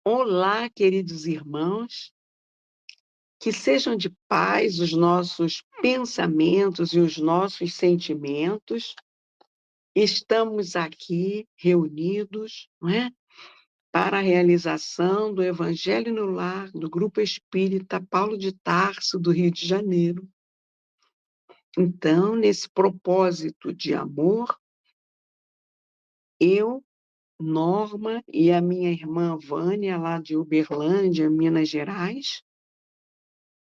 Olá, queridos irmãos, que sejam de paz os nossos pensamentos e os nossos sentimentos. Estamos aqui reunidos, não é, para a realização do Evangelho no Lar do Grupo Espírita Paulo de Tarso, do Rio de Janeiro. Então, nesse propósito de amor, eu, Norma e a minha irmã Vânia, lá de Uberlândia, Minas Gerais,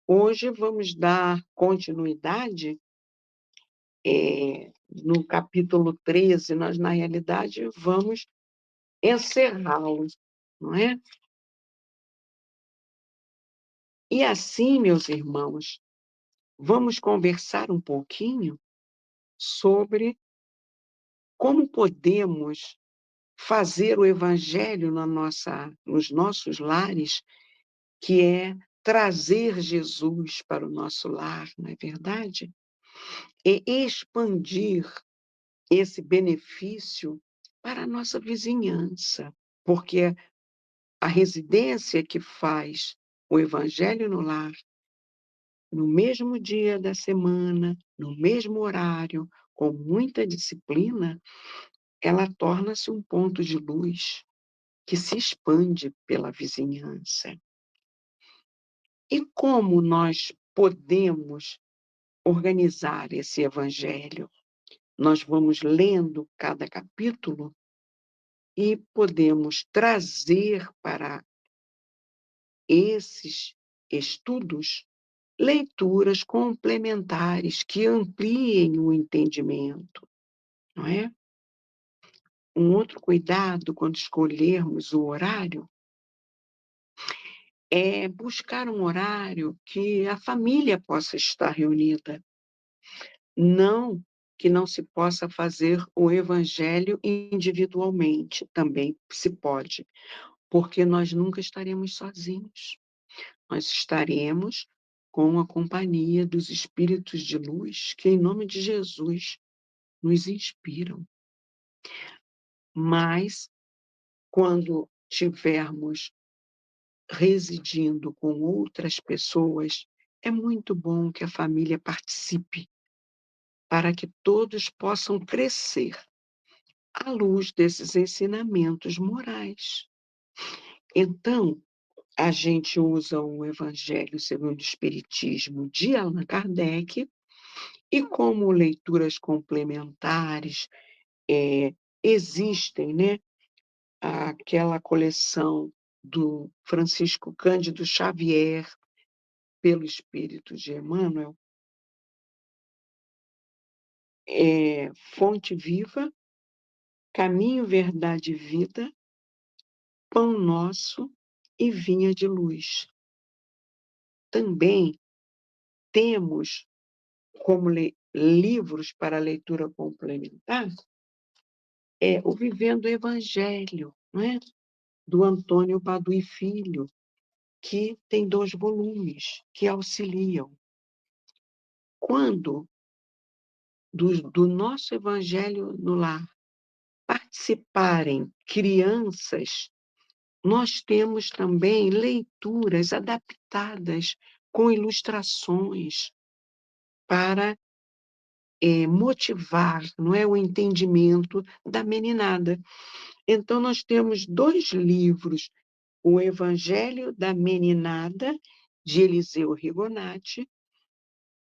hoje vamos dar continuidade, no capítulo 13, nós, na realidade, vamos encerrá-lo, não é? E assim, meus irmãos, vamos conversar um pouquinho sobre como podemos fazer o evangelho nos nossos lares, que é trazer Jesus para o nosso lar, não é verdade? E expandir esse benefício para a nossa vizinhança, porque a residência que faz o evangelho no lar, no mesmo dia da semana, no mesmo horário, com muita disciplina, ela torna-se um ponto de luz que se expande pela vizinhança. E como nós podemos organizar esse evangelho? Nós vamos lendo cada capítulo e podemos trazer para esses estudos leituras complementares que ampliem o entendimento, não é? Um outro cuidado quando escolhermos o horário é buscar um horário que a família possa estar reunida, não que não se possa fazer o evangelho individualmente, também se pode, porque nós nunca estaremos sozinhos. Nós estaremos com a companhia dos espíritos de luz que, em nome de Jesus, nos inspiram. Mas, quando tivermos residindo com outras pessoas, é muito bom que a família participe, para que todos possam crescer à luz desses ensinamentos morais. Então, a gente usa o Evangelho segundo o Espiritismo de Allan Kardec. E como leituras complementares, existem, né, aquela coleção do Francisco Cândido Xavier, pelo espírito de Emmanuel, Fonte Viva, Caminho, Verdade e Vida, Pão Nosso e Vinha de Luz. Também temos como livros para leitura complementar, o Vivendo o Evangelho, não é? Do Antônio Baduy Filho, que tem 2 volumes, que auxiliam. Quando do nosso evangelho no lar participarem crianças, nós temos também leituras adaptadas com ilustrações para, motivar, não é, o entendimento da meninada. Então nós temos 2 livros, o Evangelho da Meninada, de Eliseu Rigonati,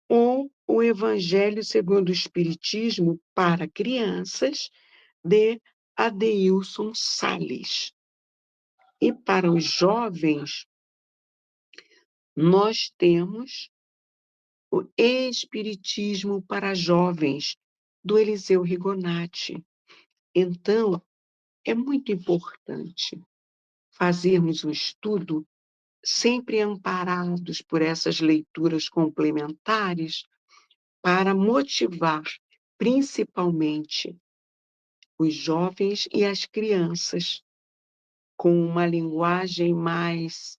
ou o Evangelho segundo o Espiritismo para crianças, de Adeilson Sales. E para os jovens, nós temos o Espiritismo para jovens, do Eliseu Rigonati. Então, é muito importante fazermos um estudo sempre amparados por essas leituras complementares, para motivar, principalmente, os jovens e as crianças, com uma linguagem mais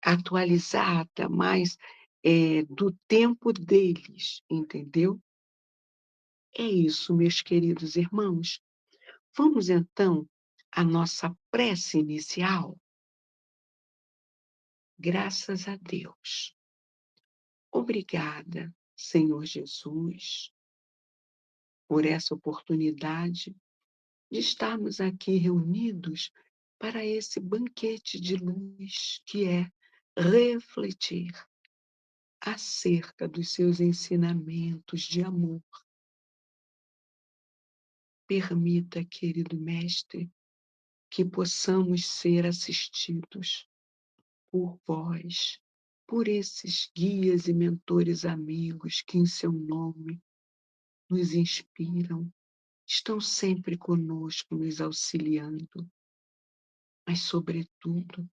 atualizada, mais, do tempo deles, entendeu? É isso, meus queridos irmãos. Vamos, então, à nossa prece inicial? Graças a Deus. Obrigada, Senhor Jesus, por essa oportunidade de estarmos aqui reunidos para esse banquete de luz que é refletir acerca dos seus ensinamentos de amor. Permita, querido Mestre, que possamos ser assistidos por vós, por esses guias e mentores amigos que, em seu nome, nos inspiram, estão sempre conosco, nos auxiliando, mas, sobretudo,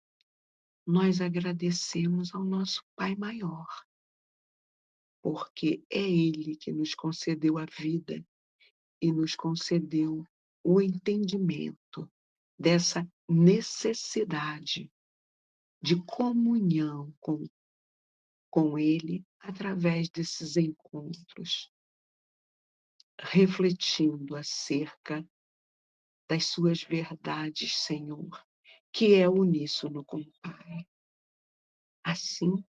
nós agradecemos ao nosso Pai Maior, porque é Ele que nos concedeu a vida e nos concedeu o entendimento dessa necessidade de comunhão com Ele através desses encontros, refletindo acerca das suas verdades, Senhor, que é uníssono com o Pai. Assim,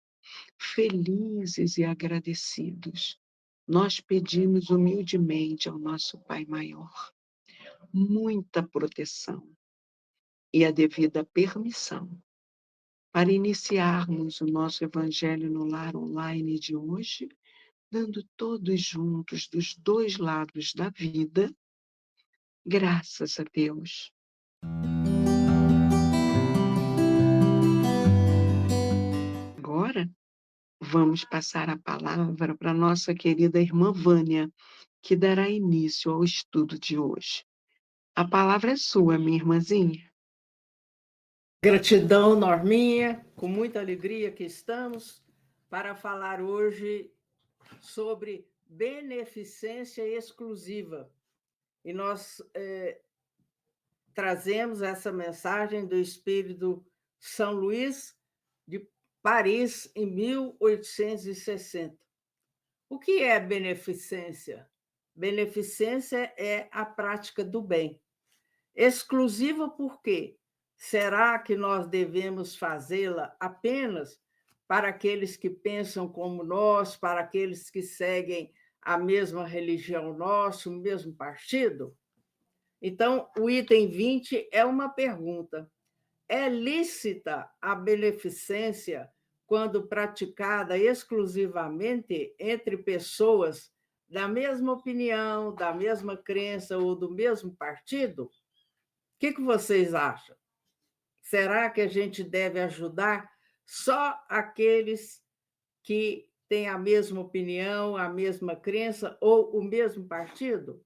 felizes e agradecidos, nós pedimos humildemente ao nosso Pai Maior muita proteção e a devida permissão para iniciarmos o nosso Evangelho no Lar Online de hoje, dando todos juntos dos dois lados da vida, graças a Deus. Agora, vamos passar a palavra para a nossa querida irmã Vânia, que dará início ao estudo de hoje. A palavra é sua, minha irmãzinha. Gratidão, Norminha, com muita alegria que estamos para falar hoje sobre beneficência exclusiva. E nós trazemos essa mensagem do Espírito São Luís de Paris, em 1860. O que é beneficência? Beneficência é a prática do bem. Exclusiva por quê? Será que nós devemos fazê-la apenas para aqueles que pensam como nós, para aqueles que seguem a mesma religião nossa, o mesmo partido? Então, o item 20 é uma pergunta. É lícita a beneficência quando praticada exclusivamente entre pessoas da mesma opinião, da mesma crença ou do mesmo partido? O que vocês acham? Será que a gente deve ajudar só aqueles que têm a mesma opinião, a mesma crença ou o mesmo partido?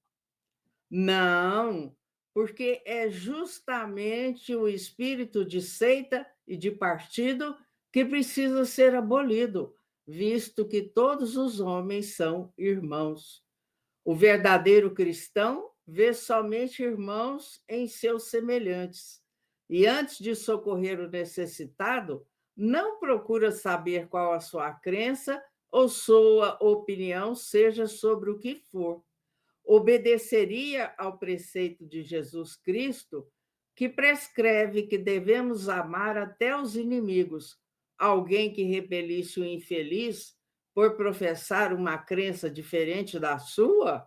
Não, porque é justamente o espírito de seita e de partido que precisa ser abolido, visto que todos os homens são irmãos. O verdadeiro cristão vê somente irmãos em seus semelhantes. E antes de socorrer o necessitado, não procura saber qual a sua crença ou sua opinião, seja sobre o que for. Obedeceria ao preceito de Jesus Cristo, que prescreve que devemos amar até os inimigos, alguém que repelisse o infeliz por professar uma crença diferente da sua?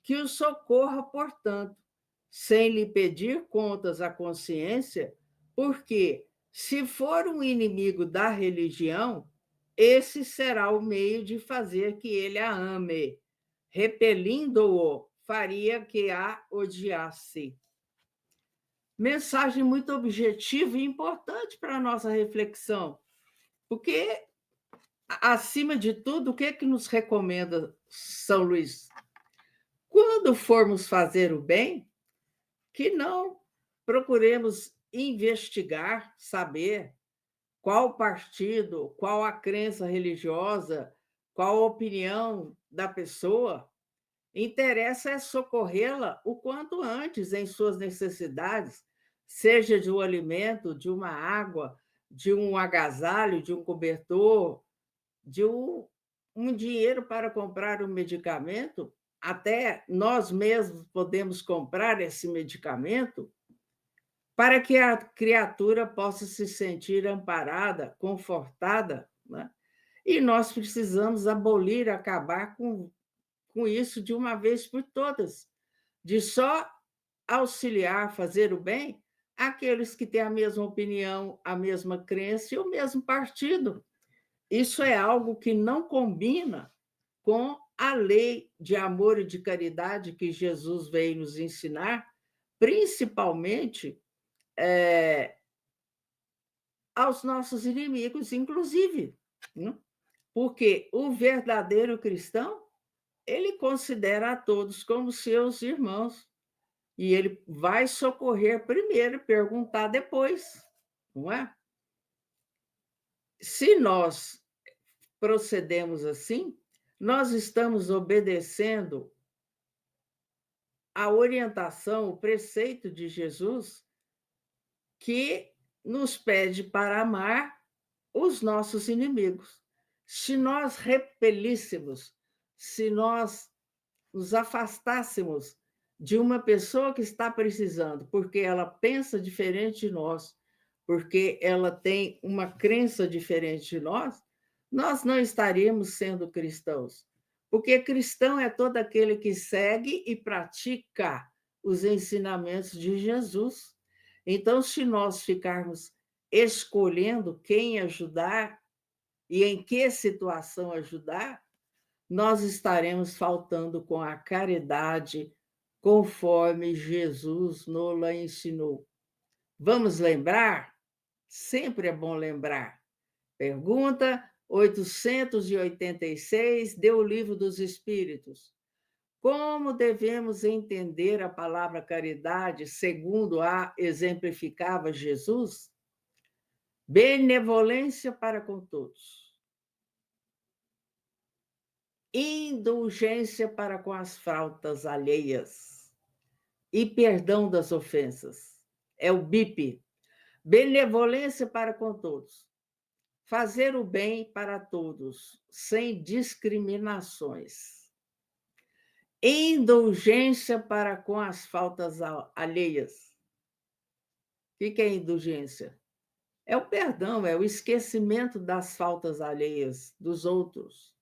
Que o socorra, portanto, sem lhe pedir contas à consciência, porque, se for um inimigo da religião, esse será o meio de fazer que ele a ame. Repelindo-o, faria que a odiasse. Mensagem muito objetiva e importante para a nossa reflexão, porque, acima de tudo, o que nos recomenda São Luís? Quando formos fazer o bem, que não procuremos investigar, saber qual partido, qual a crença religiosa, qual a opinião da pessoa. Interessa é socorrê-la o quanto antes em suas necessidades, seja de um alimento, de uma água, de um agasalho, de um cobertor, de um dinheiro para comprar um medicamento. Até nós mesmos podemos comprar esse medicamento. para que a criatura possa se sentir amparada, confortada, né? E nós precisamos abolir, acabar com isso de uma vez por todas, de só auxiliar, fazer o bem àqueles que têm a mesma opinião, a mesma crença e o mesmo partido. Isso é algo que não combina com a lei de amor e de caridade que Jesus veio nos ensinar, principalmente aos nossos inimigos, inclusive, né? Porque o verdadeiro cristão, ele considera a todos como seus irmãos, e ele vai socorrer primeiro e perguntar depois, não é? Se nós procedemos assim, nós estamos obedecendo a orientação, o preceito de Jesus, que nos pede para amar os nossos inimigos. Se nós repelíssemos, se nós nos afastássemos de uma pessoa que está precisando, porque ela pensa diferente de nós, porque ela tem uma crença diferente de nós não estaríamos sendo cristãos. Porque cristão é todo aquele que segue e pratica os ensinamentos de Jesus. Então, se nós ficarmos escolhendo quem ajudar e em que situação ajudar, nós estaremos faltando com a caridade conforme Jesus nos ensinou. Vamos lembrar? Sempre é bom lembrar. Pergunta 886 do Livro dos Espíritos. Como devemos entender a palavra caridade segundo a exemplificava Jesus? Benevolência para com todos. Indulgência para com as faltas alheias e perdão das ofensas. É o BIP. Benevolência para com todos. Fazer o bem para todos, sem discriminações. Indulgência para com as faltas alheias. O que é indulgência? É o perdão, é o esquecimento das faltas alheias dos outros.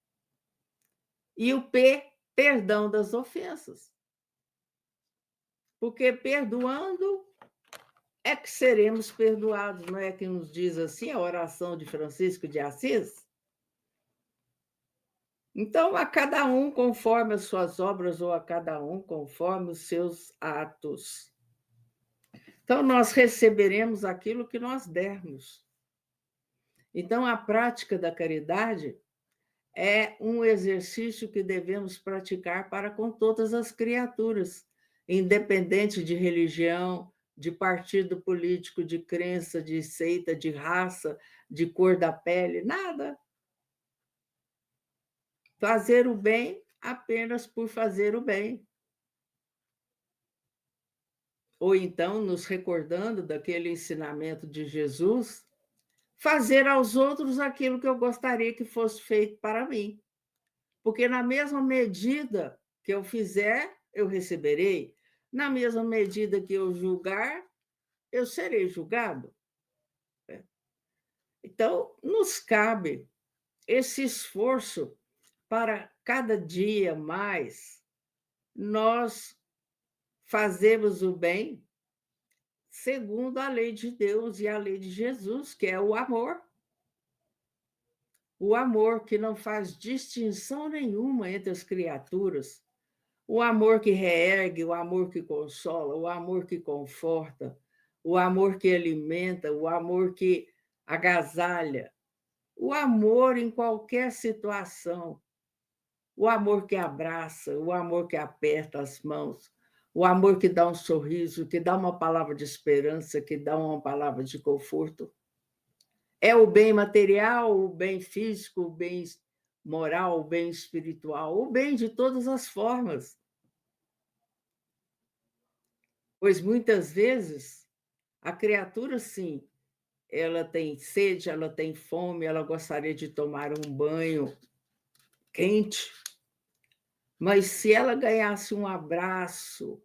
E o P, perdão das ofensas. Porque perdoando é que seremos perdoados, não é que nos diz assim a oração de Francisco de Assis? Então, a cada um conforme as suas obras, ou a cada um conforme os seus atos. Então, nós receberemos aquilo que nós dermos. Então, a prática da caridade é um exercício que devemos praticar para com todas as criaturas, independente de religião, de partido político, de crença, de seita, de raça, de cor da pele, nada. Fazer o bem apenas por fazer o bem. Ou então, nos recordando daquele ensinamento de Jesus, fazer aos outros aquilo que eu gostaria que fosse feito para mim. Porque na mesma medida que eu fizer, eu receberei. Na mesma medida que eu julgar, eu serei julgado. Então, nos cabe esse esforço para cada dia mais nós fazermos o bem segundo a lei de Deus e a lei de Jesus, que é o amor. O amor que não faz distinção nenhuma entre as criaturas. O amor que reergue, o amor que consola, o amor que conforta, o amor que alimenta, o amor que agasalha, o amor em qualquer situação, o amor que abraça, o amor que aperta as mãos, o amor que dá um sorriso, que dá uma palavra de esperança, que dá uma palavra de conforto. É o bem material, o bem físico, o bem moral, o bem espiritual, o bem de todas as formas. Pois muitas vezes a criatura, sim, ela tem sede, ela tem fome, ela gostaria de tomar um banho quente, mas se ela ganhasse um abraço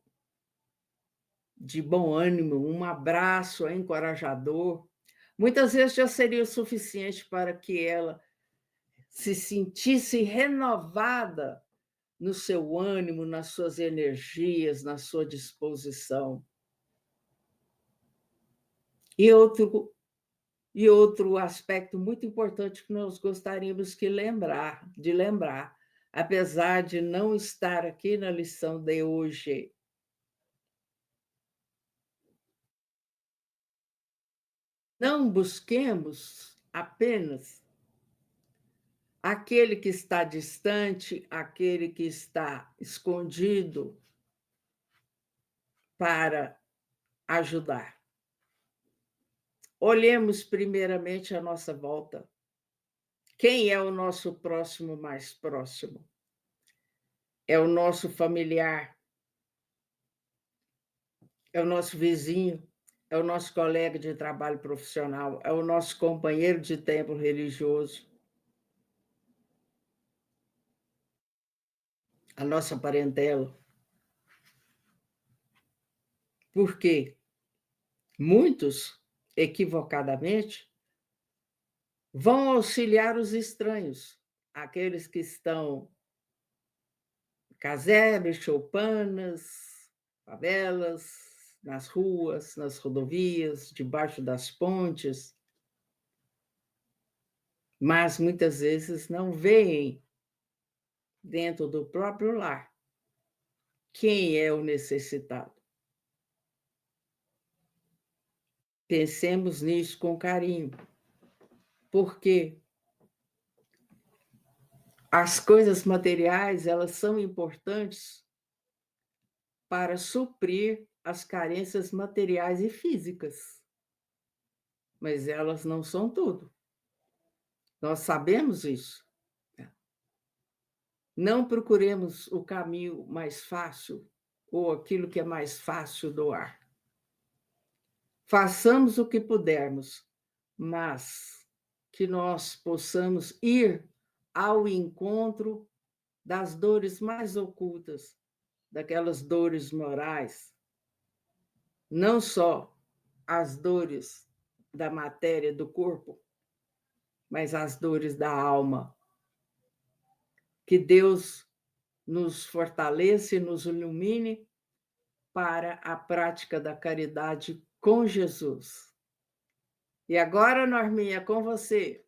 de bom ânimo, um abraço encorajador, muitas vezes já seria o suficiente para que ela se sentisse renovada no seu ânimo, nas suas energias, na sua disposição. E outro aspecto muito importante que nós gostaríamos de lembrar, apesar de não estar aqui na lição de hoje. Não busquemos apenas aquele que está distante, aquele que está escondido para ajudar. Olhemos primeiramente à nossa volta. Quem é o nosso próximo mais próximo? É o nosso familiar, é o nosso vizinho, é o nosso colega de trabalho profissional, é o nosso companheiro de tempo religioso, a nossa parentela. Porque muitos, equivocadamente, vão auxiliar os estranhos, aqueles que estão casebres, choupanas, favelas, nas ruas, nas rodovias, debaixo das pontes, mas muitas vezes não veem dentro do próprio lar quem é o necessitado. Pensemos nisso com carinho, porque as coisas materiais, elas são importantes para suprir as carências materiais e físicas, mas elas não são tudo. Nós sabemos isso. Não procuremos o caminho mais fácil ou aquilo que é mais fácil doar. Façamos o que pudermos, mas que nós possamos ir ao encontro das dores mais ocultas, daquelas dores morais, não só as dores da matéria do corpo, mas as dores da alma. Que Deus nos fortaleça e nos ilumine para a prática da caridade com Jesus. E agora, Norminha, é com você.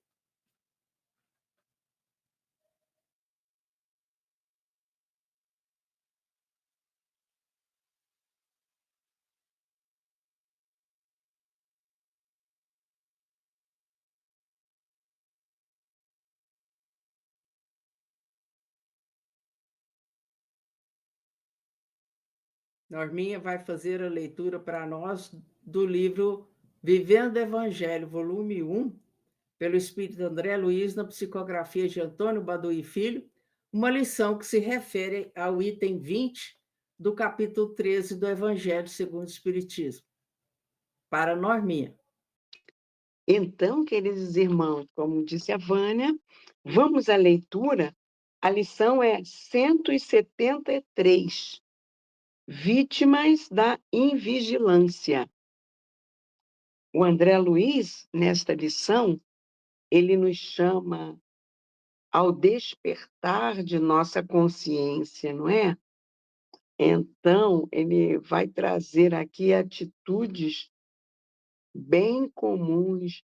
Norminha vai fazer a leitura para nós do livro Vivendo o Evangelho, volume 1, pelo Espírito André Luiz, na psicografia de Antônio Baduí Filho, uma lição que se refere ao item 20 do capítulo 13 do Evangelho segundo o Espiritismo. Para Norminha. Então, queridos irmãos, como disse a Vânia, vamos à leitura. A lição é 173, Vítimas da Invigilância. O André Luiz, nesta lição, ele nos chama ao despertar de nossa consciência, não é? Então, ele vai trazer aqui atitudes bem comuns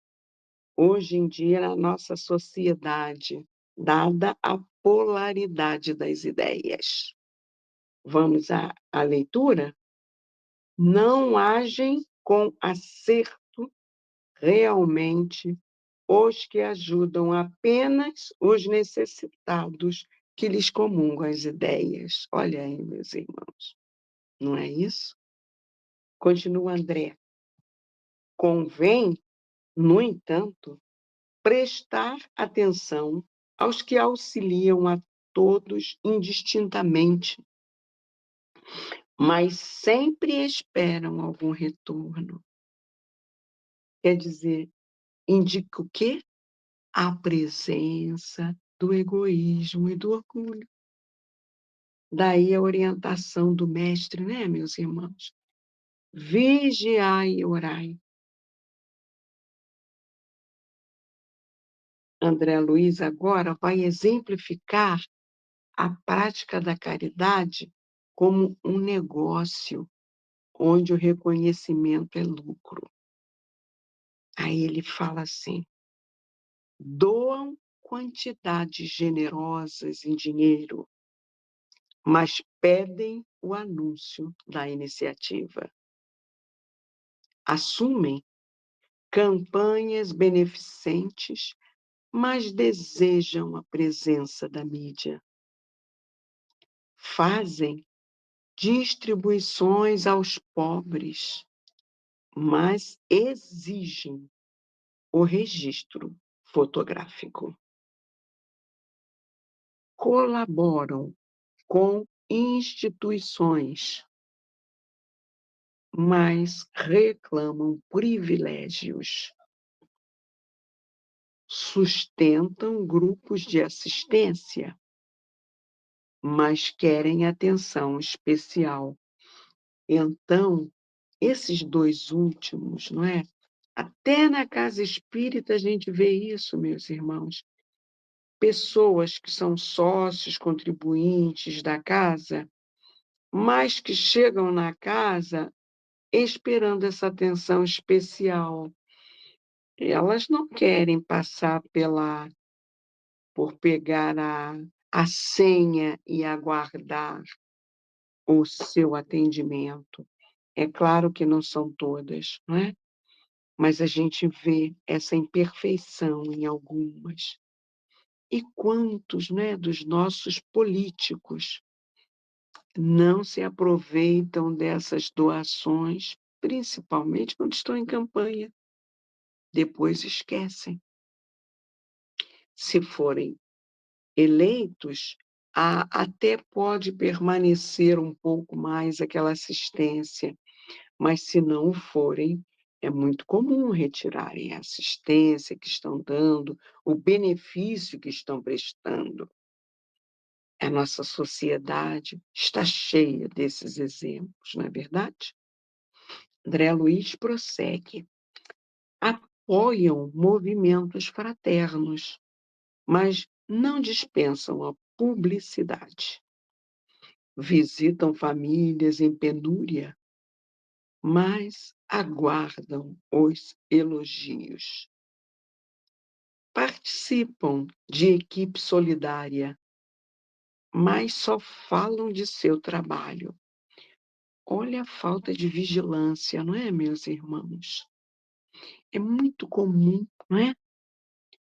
hoje em dia na nossa sociedade, dada a polaridade das ideias. Vamos à leitura? Não agem com acerto realmente os que ajudam apenas os necessitados que lhes comungam as ideias. Olha aí, meus irmãos, não é isso? Continua André. Convém, no entanto, prestar atenção aos que auxiliam a todos indistintamente, mas sempre esperam algum retorno. Quer dizer, indica o quê? A presença do egoísmo e do orgulho. Daí a orientação do mestre, né, meus irmãos? vigiai e orai. André Luiz agora vai exemplificar a prática da caridade como um negócio, onde o reconhecimento é lucro. Aí ele fala assim: doam quantidades generosas em dinheiro, mas pedem o anúncio da iniciativa. Assumem campanhas beneficentes, mas desejam a presença da mídia. Fazem distribuições aos pobres, mas exigem o registro fotográfico. Colaboram com instituições, mas reclamam privilégios. Sustentam grupos de assistência, mas querem atenção especial. Então, esses 2 últimos, não é? Até na casa espírita a gente vê isso, meus irmãos. Pessoas que são sócios, contribuintes da casa, mas que chegam na casa esperando essa atenção especial. Elas não querem passar por pegar a senha e aguardar o seu atendimento. É claro que não são todas, não é? Mas a gente vê essa imperfeição em algumas. E quantos, né, dos nossos políticos não se aproveitam dessas doações, principalmente quando estão em campanha, depois esquecem. Se forem eleitos, até pode permanecer um pouco mais aquela assistência, mas se não forem, é muito comum retirarem a assistência que estão dando, o benefício que estão prestando. A nossa sociedade está cheia desses exemplos, não é verdade? André Luiz prossegue. Apoiam movimentos fraternos, mas não dispensam a publicidade. Visitam famílias em penúria, mas aguardam os elogios. Participam de equipe solidária, mas só falam de seu trabalho. Olha a falta de vigilância, não é, meus irmãos? É muito comum, não é?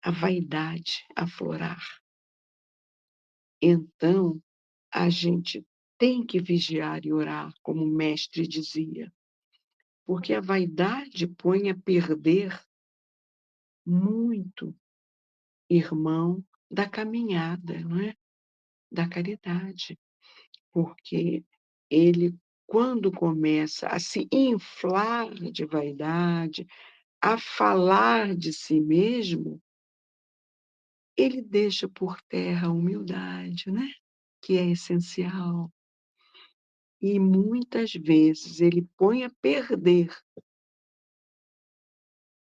A vaidade aflorar. Então, a gente tem que vigiar e orar, como o mestre dizia, porque a vaidade põe a perder muito irmão da caminhada, não é? Da caridade, porque ele, quando começa a se inflar de vaidade, a falar de si mesmo, ele deixa por terra a humildade, né? Que é essencial. E muitas vezes ele põe a perder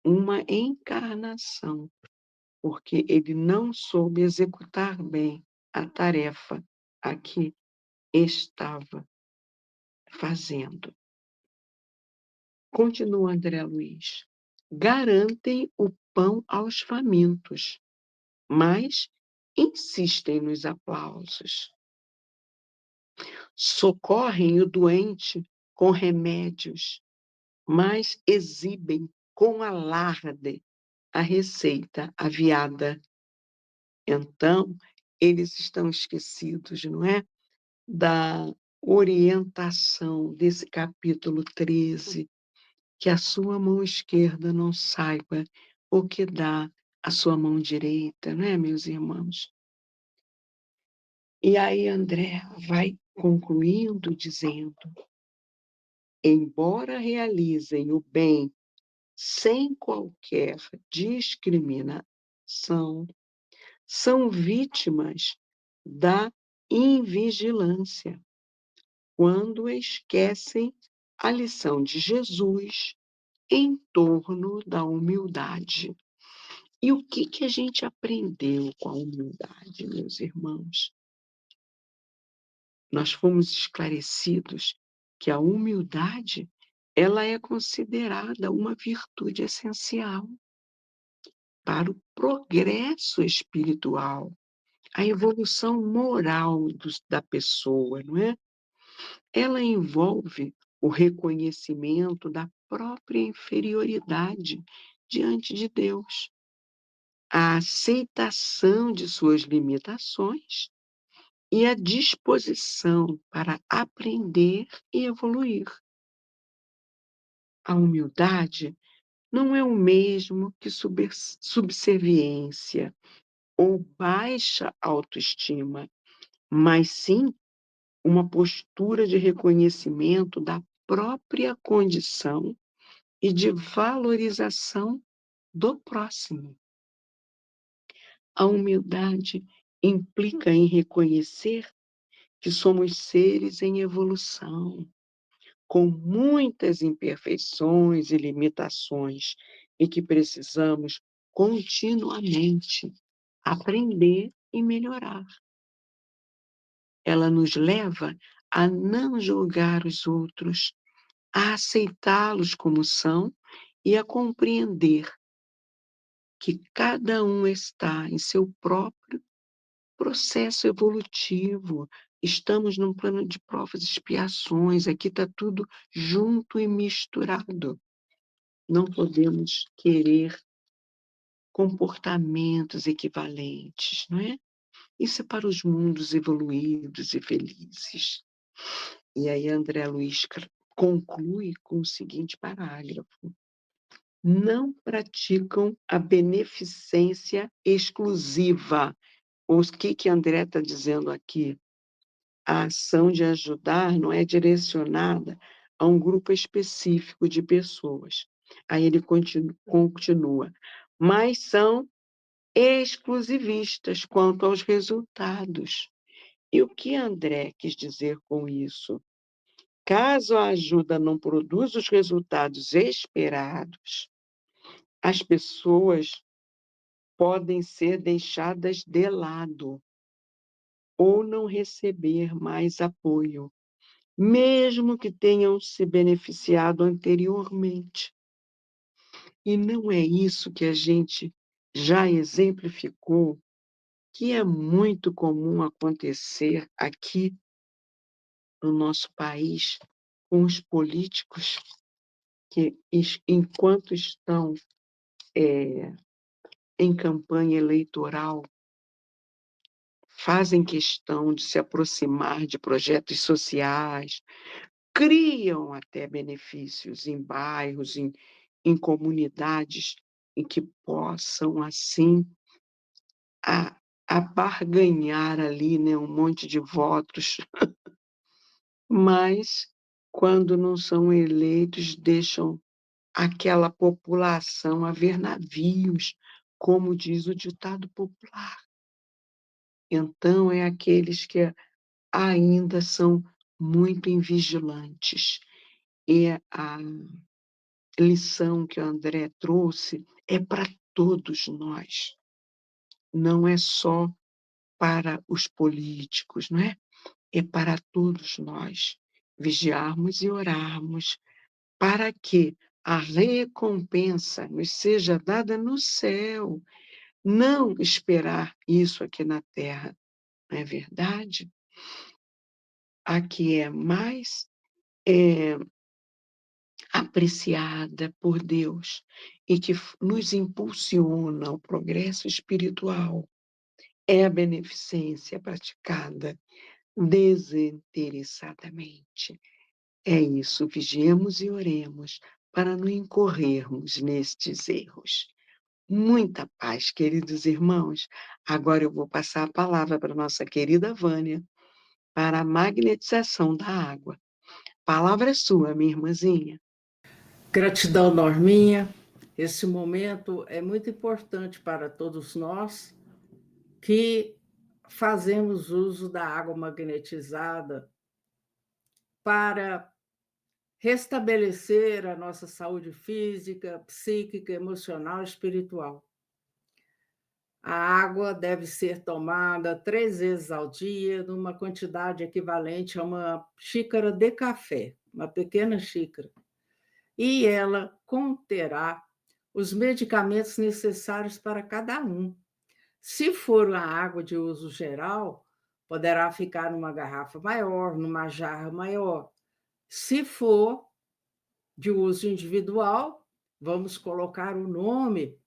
uma encarnação, porque ele não soube executar bem a tarefa a que estava fazendo. Continua André Luiz. Garantem o pão aos famintos, mas insistem nos aplausos. Socorrem o doente com remédios, mas exibem com alarde a receita aviada. Então, eles estão esquecidos, não é? Da orientação desse capítulo 13, que a sua mão esquerda não saiba o que dá a sua mão direita, não é, meus irmãos? E aí André vai concluindo dizendo: embora realizem o bem sem qualquer discriminação, são vítimas da invigilância, quando esquecem a lição de Jesus em torno da humildade. E o que que a gente aprendeu com a humildade, meus irmãos? Nós fomos esclarecidos que a humildade, ela é considerada uma virtude essencial para o progresso espiritual, a evolução moral da pessoa, não é? Ela envolve o reconhecimento da própria inferioridade diante de Deus, a aceitação de suas limitações e a disposição para aprender e evoluir. A humildade não é o mesmo que subserviência ou baixa autoestima, mas sim uma postura de reconhecimento da própria condição e de valorização do próximo. A humildade implica em reconhecer que somos seres em evolução, com muitas imperfeições e limitações, e que precisamos continuamente aprender e melhorar. Ela nos leva a não julgar os outros, a aceitá-los como são e a compreender que cada um está em seu próprio processo evolutivo. Estamos num plano de provas e expiações, aqui está tudo junto e misturado. Não podemos querer comportamentos equivalentes, não é? Isso é para os mundos evoluídos e felizes. E aí André Luiz conclui com o seguinte parágrafo: não praticam a beneficência exclusiva. O que André está dizendo aqui? A ação de ajudar não é direcionada a um grupo específico de pessoas. Aí ele continua, mas são exclusivistas quanto aos resultados. E o que André quis dizer com isso? Caso a ajuda não produza os resultados esperados, as pessoas podem ser deixadas de lado ou não receber mais apoio, mesmo que tenham se beneficiado anteriormente. E não é isso que a gente já exemplificou, que é muito comum acontecer aqui no nosso país com os políticos que, enquanto estão em campanha eleitoral, fazem questão de se aproximar de projetos sociais, criam até benefícios em bairros, em comunidades, em que possam, assim, a abarganhar ali, né, um monte de votos, mas, quando não são eleitos, deixam aquela população a ver navios, como diz o ditado popular. Então, é aqueles que ainda são muito invigilantes. E a lição que o André trouxe é para todos nós, não é só para os políticos, não é? É para todos nós vigiarmos e orarmos para que a recompensa nos seja dada no céu, não esperar isso aqui na terra, não é verdade? A que é mais apreciada por Deus e que nos impulsiona ao progresso espiritual é a beneficência praticada desinteressadamente. É isso, vigiemos e oremos para não incorrermos nestes erros. Muita paz, queridos irmãos. Agora eu vou passar a palavra para a nossa querida Vânia, para a magnetização da água. Palavra é sua, minha irmãzinha. Gratidão, Norminha. Esse momento é muito importante para todos nós que fazemos uso da água magnetizada para restabelecer a nossa saúde física, psíquica, emocional e espiritual. A água deve ser tomada 3 vezes ao dia, numa quantidade equivalente a uma xícara de café, uma pequena xícara. E ela conterá os medicamentos necessários para cada um. Se for uma água de uso geral, poderá ficar numa garrafa maior, numa jarra maior. Se for de uso individual, vamos colocar o nome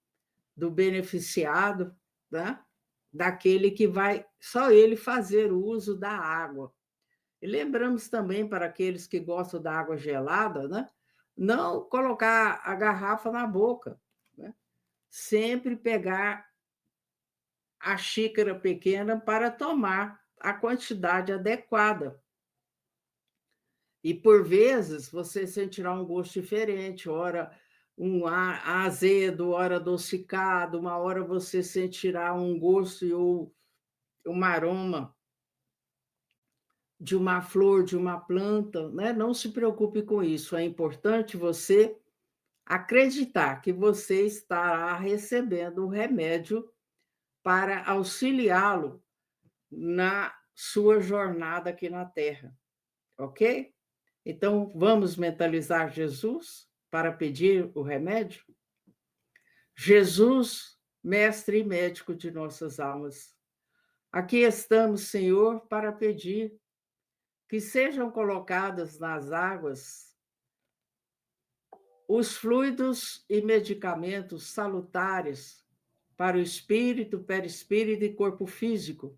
do beneficiado, né? Daquele que vai só ele fazer o uso da água. E lembramos também para aqueles que gostam da água gelada, né? Não colocar a garrafa na boca, né? Sempre pegar a xícara pequena para tomar a quantidade adequada. E, por vezes, você sentirá um gosto diferente, ora azedo, ora adocicado, uma hora você sentirá um gosto e um aroma de uma flor, de uma planta, né? Não se preocupe com isso, é importante você acreditar que você estará recebendo o remédio para auxiliá-lo na sua jornada aqui na Terra, ok? Então, vamos mentalizar Jesus para pedir o remédio? Jesus, mestre e médico de nossas almas, aqui estamos, Senhor, para pedir que sejam colocadas nas águas os fluidos e medicamentos salutares para o espírito, perispírito e corpo físico,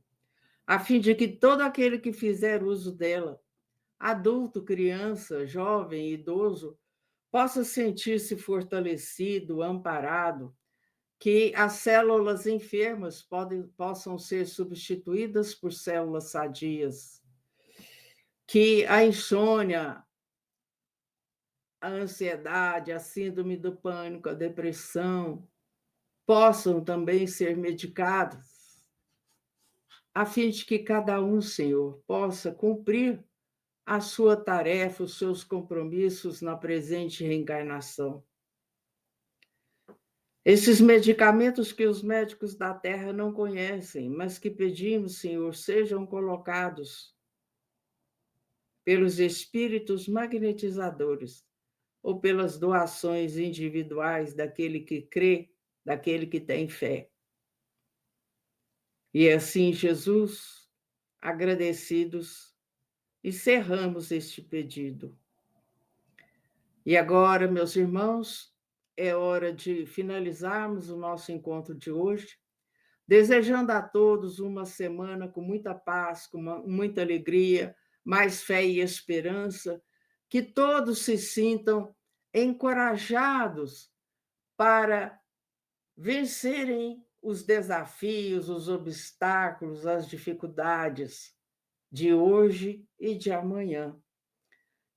a fim de que todo aquele que fizer uso dela, adulto, criança, jovem, idoso, possa sentir-se fortalecido, amparado, que as células enfermas possam ser substituídas por células sadias, que a insônia, a ansiedade, a síndrome do pânico, a depressão, possam também ser medicadas, a fim de que cada um, Senhor, possa cumprir a sua tarefa, os seus compromissos na presente reencarnação. Esses medicamentos que os médicos da Terra não conhecem, mas que pedimos, Senhor, sejam colocados pelos espíritos magnetizadores ou pelas doações individuais daquele que crê, daquele que tem fé. E assim, Jesus, agradecidos, encerramos este pedido. E agora, meus irmãos, é hora de finalizarmos o nosso encontro de hoje, desejando a todos uma semana com muita paz, com muita alegria, mais fé e esperança, que todos se sintam encorajados para vencerem os desafios, os obstáculos, as dificuldades de hoje e de amanhã.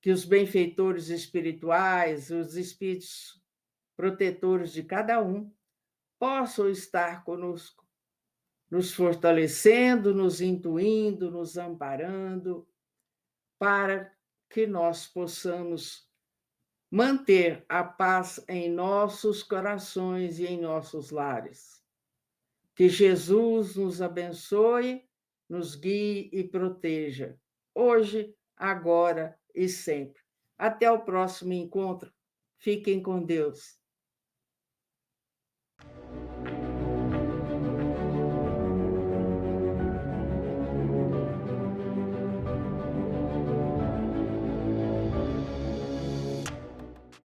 Que os benfeitores espirituais, os espíritos protetores de cada um, possam estar conosco, nos fortalecendo, nos intuindo, nos amparando, para que nós possamos manter a paz em nossos corações e em nossos lares. Que Jesus nos abençoe, nos guie e proteja, hoje, agora e sempre. Até o próximo encontro. Fiquem com Deus.